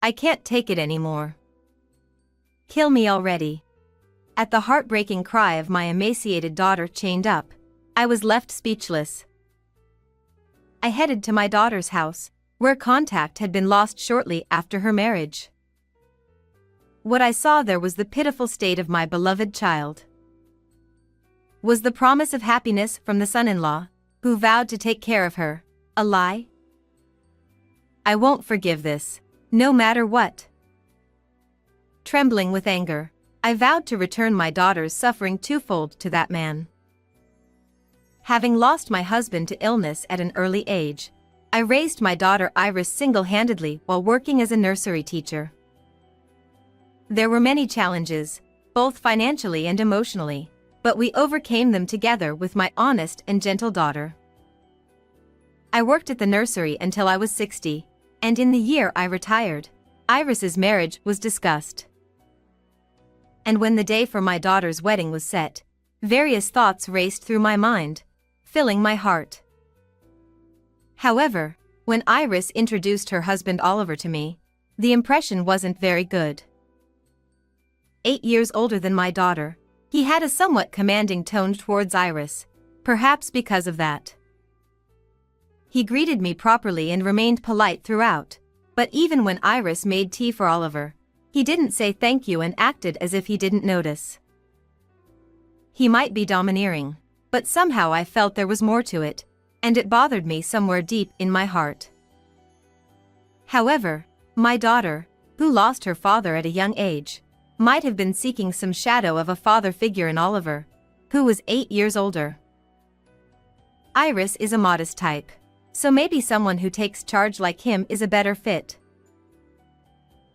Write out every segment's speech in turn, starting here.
I can't take it anymore. Kill me already." At the heartbreaking cry of my emaciated daughter chained up, I was left speechless. I headed to my daughter's house, where contact had been lost shortly after her marriage. What I saw there was the pitiful state of my beloved child. Was the promise of happiness from the son-in-law, who vowed to take care of her, a lie? I won't forgive this, no matter what. Trembling with anger, I vowed to return my daughter's suffering twofold to that man. Having lost my husband to illness at an early age, I raised my daughter Iris single-handedly while working as a nursery teacher. There were many challenges, both financially and emotionally, but we overcame them together with my honest and gentle daughter. I worked at the nursery until I was 60, and in the year I retired, Iris's marriage was discussed. And when the day for my daughter's wedding was set, various thoughts raced through my mind, filling my heart. However, when Iris introduced her husband Oliver to me, the impression wasn't very good. 8 years older than my daughter, he had a somewhat commanding tone towards Iris, perhaps because of that. He greeted me properly and remained polite throughout, but even when Iris made tea for Oliver, he didn't say thank you and acted as if he didn't notice. He might be domineering, but somehow I felt there was more to it, and it bothered me somewhere deep in my heart. However, my daughter, who lost her father at a young age, might have been seeking some shadow of a father figure in Oliver, who was 8 years older. Iris is a modest type, so maybe someone who takes charge like him is a better fit.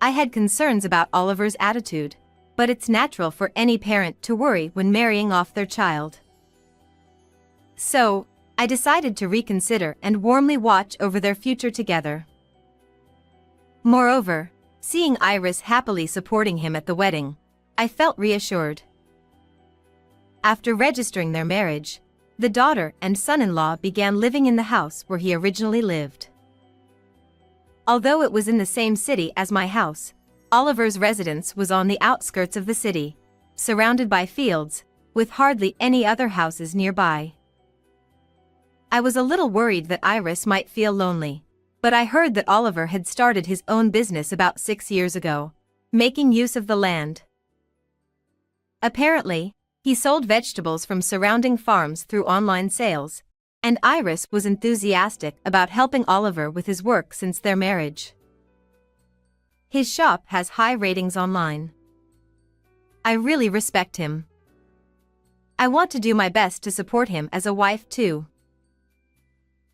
I had concerns about Oliver's attitude, but it's natural for any parent to worry when marrying off their child. So, I decided to reconsider and warmly watch over their future together. Moreover, seeing Iris happily supporting him at the wedding, I felt reassured. After registering their marriage, the daughter and son-in-law began living in the house where he originally lived. Although it was in the same city as my house, Oliver's residence was on the outskirts of the city, surrounded by fields, with hardly any other houses nearby. I was a little worried that Iris might feel lonely, but I heard that Oliver had started his own business about 6 years ago, making use of the land. Apparently, he sold vegetables from surrounding farms through online sales, and Iris was enthusiastic about helping Oliver with his work since their marriage. His shop has high ratings online. I really respect him. I want to do my best to support him as a wife too.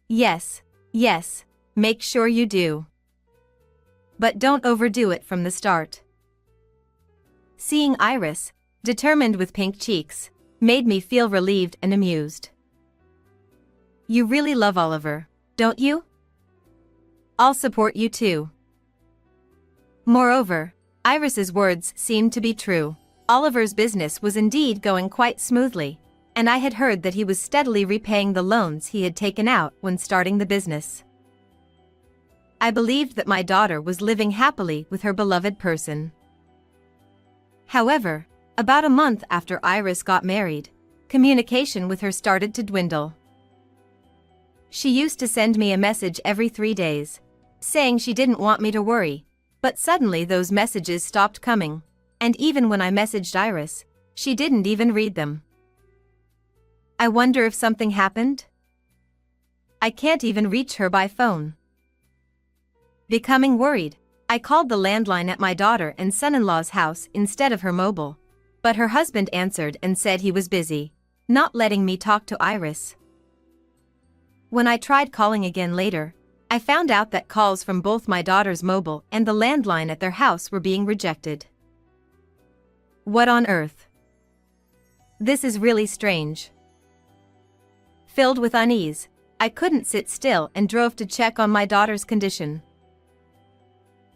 Yes, make sure you do. But don't overdo it from the start. Seeing Iris, determined with pink cheeks, made me feel relieved and amused. You really love Oliver, don't you? I'll support you too. Moreover, Iris's words seemed to be true. Oliver's business was indeed going quite smoothly, and I had heard that he was steadily repaying the loans he had taken out when starting the business. I believed that my daughter was living happily with her beloved person. However, about a month after Iris got married, communication with her started to dwindle. She used to send me a message every 3 days, saying she didn't want me to worry, but suddenly those messages stopped coming, and even when I messaged Iris, she didn't even read them. I wonder if something happened? I can't even reach her by phone. Becoming worried, I called the landline at my daughter and son-in-law's house instead of her mobile, but her husband answered and said he was busy, not letting me talk to Iris. When I tried calling again later, I found out that calls from both my daughter's mobile and the landline at their house were being rejected. What on earth? This is really strange. Filled with unease, I couldn't sit still and drove to check on my daughter's condition.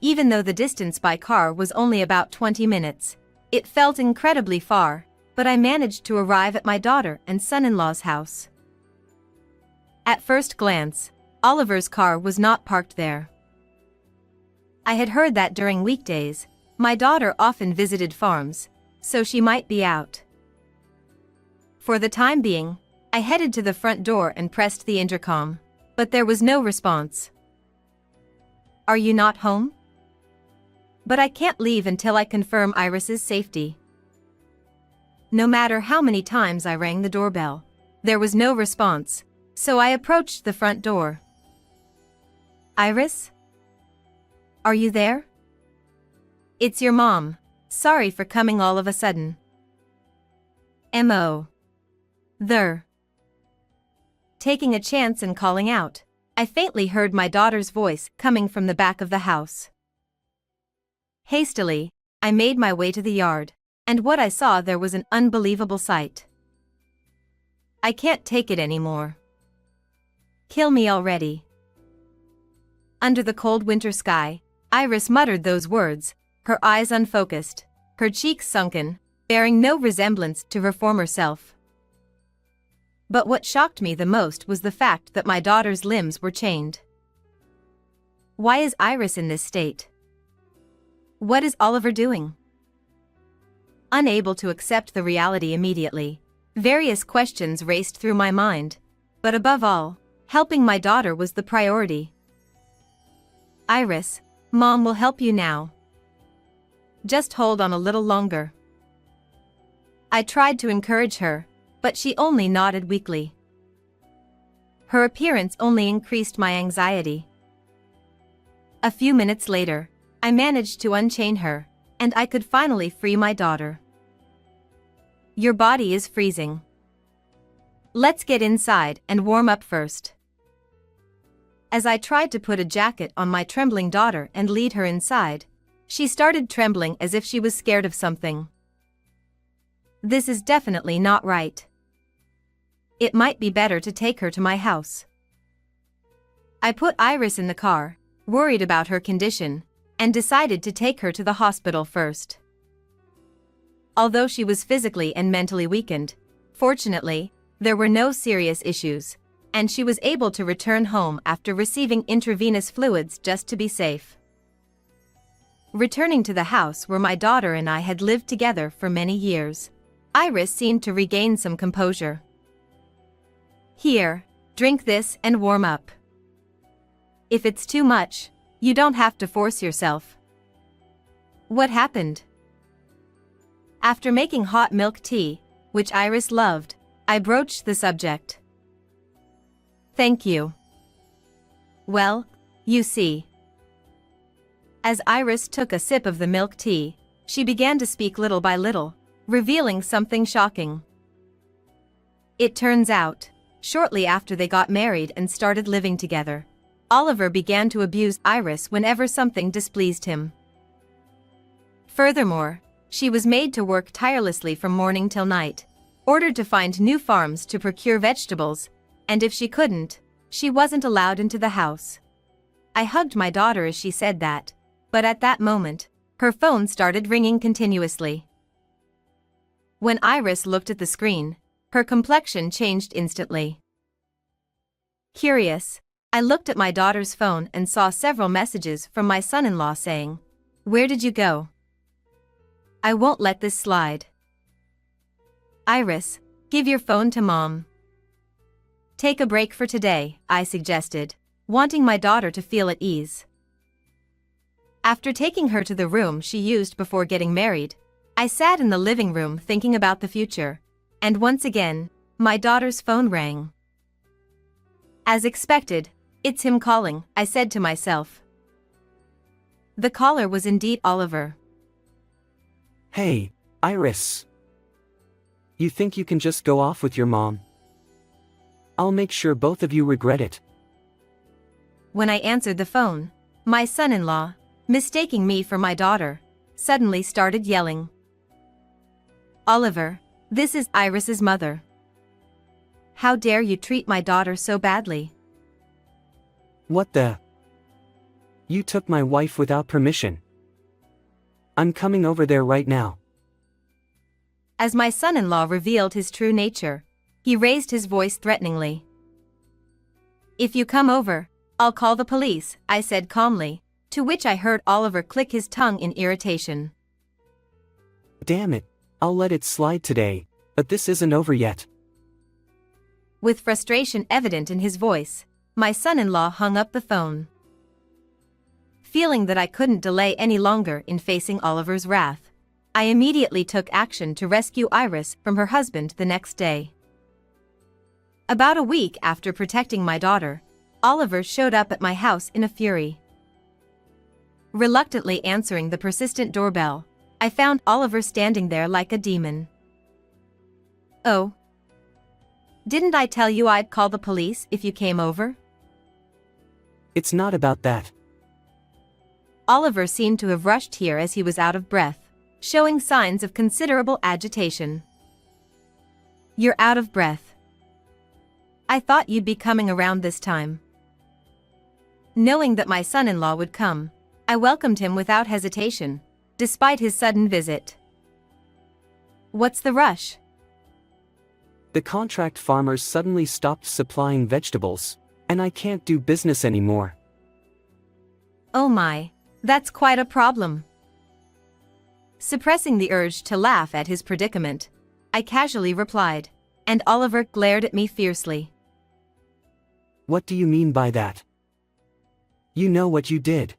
Even though the distance by car was only about 20 minutes, it felt incredibly far, but I managed to arrive at my daughter and son-in-law's house. At first glance, Oliver's car was not parked there. I had heard that during weekdays, my daughter often visited farms, so she might be out. For the time being, I headed to the front door and pressed the intercom, but there was no response. "Are you not home?" "But I can't leave until I confirm Iris's safety." No matter how many times I rang the doorbell, there was no response, so I approached the front door. "Iris? Are you there?" "It's your mom. Sorry for coming all of a sudden." M.O. There. Taking a chance and calling out, I faintly heard my daughter's voice coming from the back of the house. Hastily, I made my way to the yard, and what I saw there was an unbelievable sight. "I can't take it anymore. Kill me already." Under the cold winter sky, Iris muttered those words, her eyes unfocused, her cheeks sunken, bearing no resemblance to her former self. But what shocked me the most was the fact that my daughter's limbs were chained. Why is Iris in this state? What is Oliver doing? Unable to accept the reality immediately, various questions raced through my mind, but above all, helping my daughter was the priority. "Iris, Mom will help you now. Just hold on a little longer." I tried to encourage her, but she only nodded weakly. Her appearance only increased my anxiety. A few minutes later, I managed to unchain her, and I could finally free my daughter. "Your body is freezing. Let's get inside and warm up first." As I tried to put a jacket on my trembling daughter and lead her inside, she started trembling as if she was scared of something. This is definitely not right. It might be better to take her to my house. I put Iris in the car, worried about her condition, and decided to take her to the hospital first. Although she was physically and mentally weakened, fortunately, there were no serious issues, and she was able to return home after receiving intravenous fluids just to be safe. Returning to the house where my daughter and I had lived together for many years, Iris seemed to regain some composure. "Here, drink this and warm up. If it's too much, you don't have to force yourself." What happened? After making hot milk tea, which Iris loved, I broached the subject. "Thank you." "Well, you see." As Iris took a sip of the milk tea, she began to speak little by little, revealing something shocking. It turns out, shortly after they got married and started living together, Oliver began to abuse Iris whenever something displeased him. Furthermore, she was made to work tirelessly from morning till night, ordered to find new farms to procure vegetables, and if she couldn't, she wasn't allowed into the house. I hugged my daughter as she said that, but at that moment, her phone started ringing continuously. When Iris looked at the screen, her complexion changed instantly. Curious, I looked at my daughter's phone and saw several messages from my son-in-law saying, "Where did you go? I won't let this slide. Iris, give your phone to Mom." "Take a break for today," I suggested, wanting my daughter to feel at ease. After taking her to the room she used before getting married, I sat in the living room thinking about the future, and once again, my daughter's phone rang. As expected, "It's him calling," I said to myself. The caller was indeed Oliver. "Hey, Iris. You think you can just go off with your mom? I'll make sure both of you regret it." When I answered the phone, my son-in-law, mistaking me for my daughter, suddenly started yelling. "Oliver, this is Iris's mother. How dare you treat my daughter so badly?" "What the? You took my wife without permission. I'm coming over there right now." As my son-in-law revealed his true nature, he raised his voice threateningly. "If you come over, I'll call the police," I said calmly, to which I heard Oliver click his tongue in irritation. Damn it, I'll let it slide today, but this isn't over yet. With frustration evident in his voice, my son-in-law hung up the phone. Feeling that I couldn't delay any longer in facing Oliver's wrath, I immediately took action to rescue Iris from her husband the next day. About a week after protecting my daughter, Oliver showed up at my house in a fury. Reluctantly answering the persistent doorbell, I found Oliver standing there like a demon. "Oh, didn't I tell you I'd call the police if you came over?" It's not about that. Oliver seemed to have rushed here as he was out of breath, showing signs of considerable agitation. "You're out of breath. I thought you'd be coming around this time." Knowing that my son-in-law would come, I welcomed him without hesitation, despite his sudden visit. "What's the rush?" The contract farmers suddenly stopped supplying vegetables, and I can't do business anymore. "Oh my, that's quite a problem." Suppressing the urge to laugh at his predicament, I casually replied, and Oliver glared at me fiercely. What do you mean by that? You know what you did.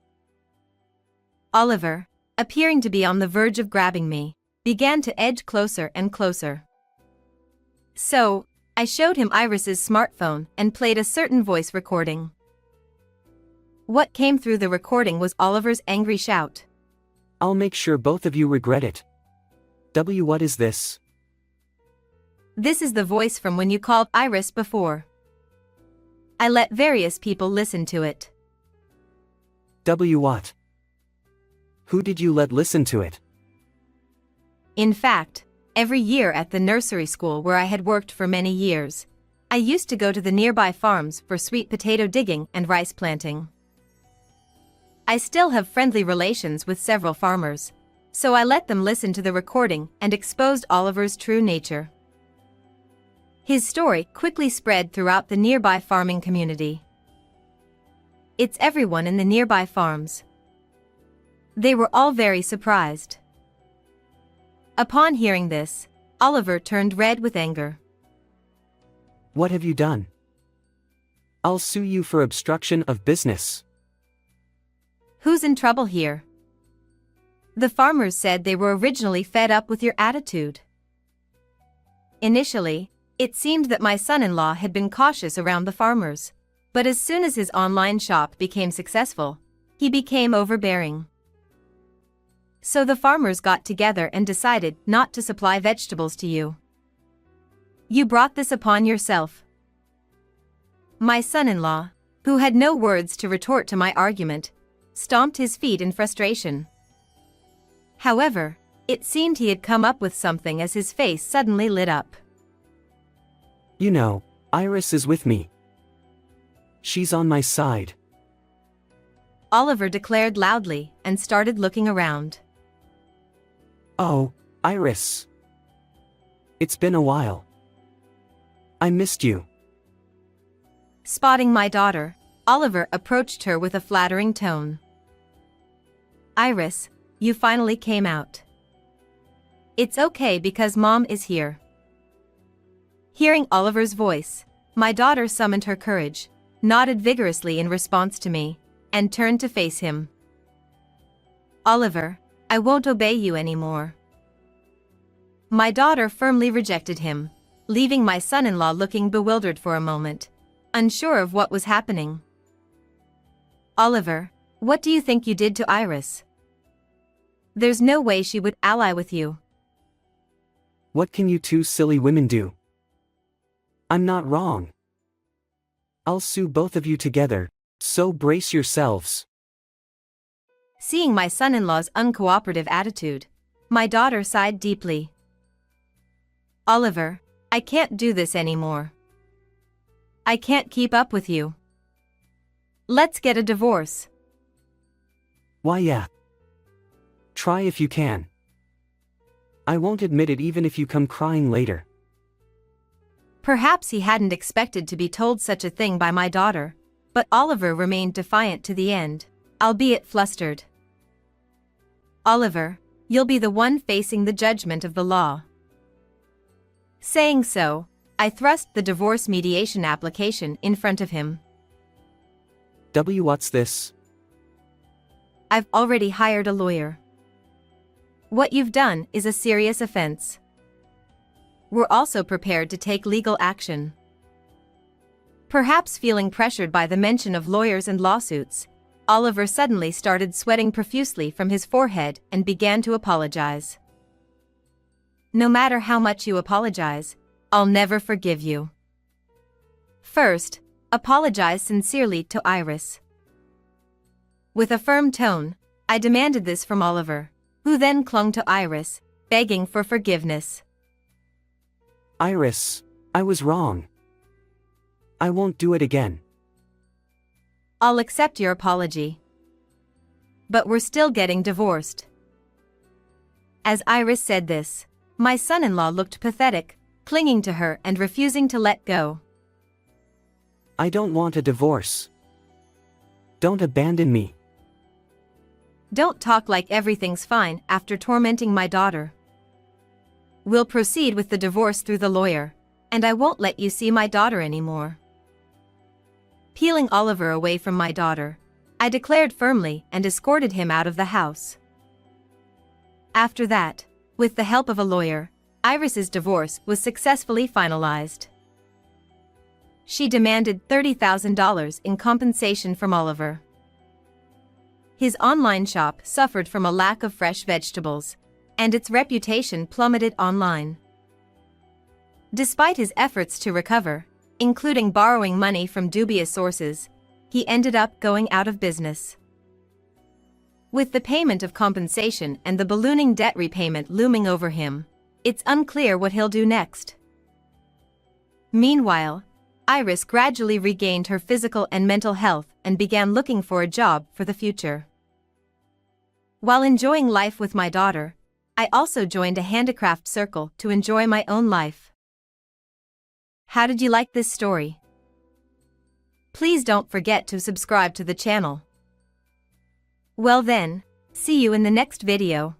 Oliver, appearing to be on the verge of grabbing me, began to edge closer and closer. So, I showed him Iris's smartphone and played a certain voice recording. What came through the recording was Oliver's angry shout. I'll make sure both of you regret it. What is this? This is the voice from when you called Iris before. I let various people listen to it. What? Who did you let listen to it? In fact, every year at the nursery school where I had worked for many years, I used to go to the nearby farms for sweet potato digging and rice planting. I still have friendly relations with several farmers, so I let them listen to the recording and exposed Oliver's true nature. His story quickly spread throughout the nearby farming community. It's everyone in the nearby farms. They were all very surprised. Upon hearing this, Oliver turned red with anger. What have you done? I'll sue you for obstruction of business. Who's in trouble here? The farmers said they were originally fed up with your attitude. Initially, it seemed that my son-in-law had been cautious around the farmers, but as soon as his online shop became successful, he became overbearing. So the farmers got together and decided not to supply vegetables to you. You brought this upon yourself. My son-in-law, who had no words to retort to my argument, stomped his feet in frustration. However, it seemed he had come up with something as his face suddenly lit up. You know, Iris is with me. She's on my side. Oliver declared loudly and started looking around. Oh, Iris. It's been a while. I missed you. Spotting my daughter, Oliver approached her with a flattering tone. Iris, you finally came out. It's okay because Mom is here. Hearing Oliver's voice, my daughter summoned her courage, nodded vigorously in response to me, and turned to face him. Oliver, I won't obey you anymore. My daughter firmly rejected him, leaving my son-in-law looking bewildered for a moment, unsure of what was happening. Oliver, what do you think you did to Iris? There's no way she would ally with you. What can you two silly women do? I'm not wrong. I'll sue both of you together, so brace yourselves. Seeing my son-in-law's uncooperative attitude, my daughter sighed deeply. Oliver, I can't do this anymore. I can't keep up with you. Let's get a divorce. Why yeah. Try if you can. I won't admit it even if you come crying later. Perhaps he hadn't expected to be told such a thing by my daughter, but Oliver remained defiant to the end. albeit flustered. "Oliver, you'll be the one facing the judgment of the law." Saying so, I thrust the divorce mediation application in front of him. What's this? "I've already hired a lawyer. What you've done is a serious offense. We're also prepared to take legal action." Perhaps feeling pressured by the mention of lawyers and lawsuits, Oliver suddenly started sweating profusely from his forehead and began to apologize. "No matter how much you apologize, I'll never forgive you. First, apologize sincerely to Iris." With a firm tone, I demanded this from Oliver, who then clung to Iris, begging for forgiveness. Iris, I was wrong. I won't do it again. "I'll accept your apology. But we're still getting divorced." As Iris said this, my son-in-law looked pathetic, clinging to her and refusing to let go. I don't want a divorce. Don't abandon me. "Don't talk like everything's fine after tormenting my daughter. We'll proceed with the divorce through the lawyer, and I won't let you see my daughter anymore." Peeling Oliver away from my daughter, I declared firmly and escorted him out of the house. After that, with the help of a lawyer, Iris's divorce was successfully finalized. She demanded $30,000 in compensation from Oliver. His online shop suffered from a lack of fresh vegetables, and its reputation plummeted online. Despite his efforts to recover, including borrowing money from dubious sources, he ended up going out of business. With the payment of compensation and the ballooning debt repayment looming over him, it's unclear what he'll do next. Meanwhile, Iris gradually regained her physical and mental health and began looking for a job for the future. While enjoying life with my daughter, I also joined a handicraft circle to enjoy my own life. How did you like this story? Please don't forget to subscribe to the channel. Well then, see you in the next video.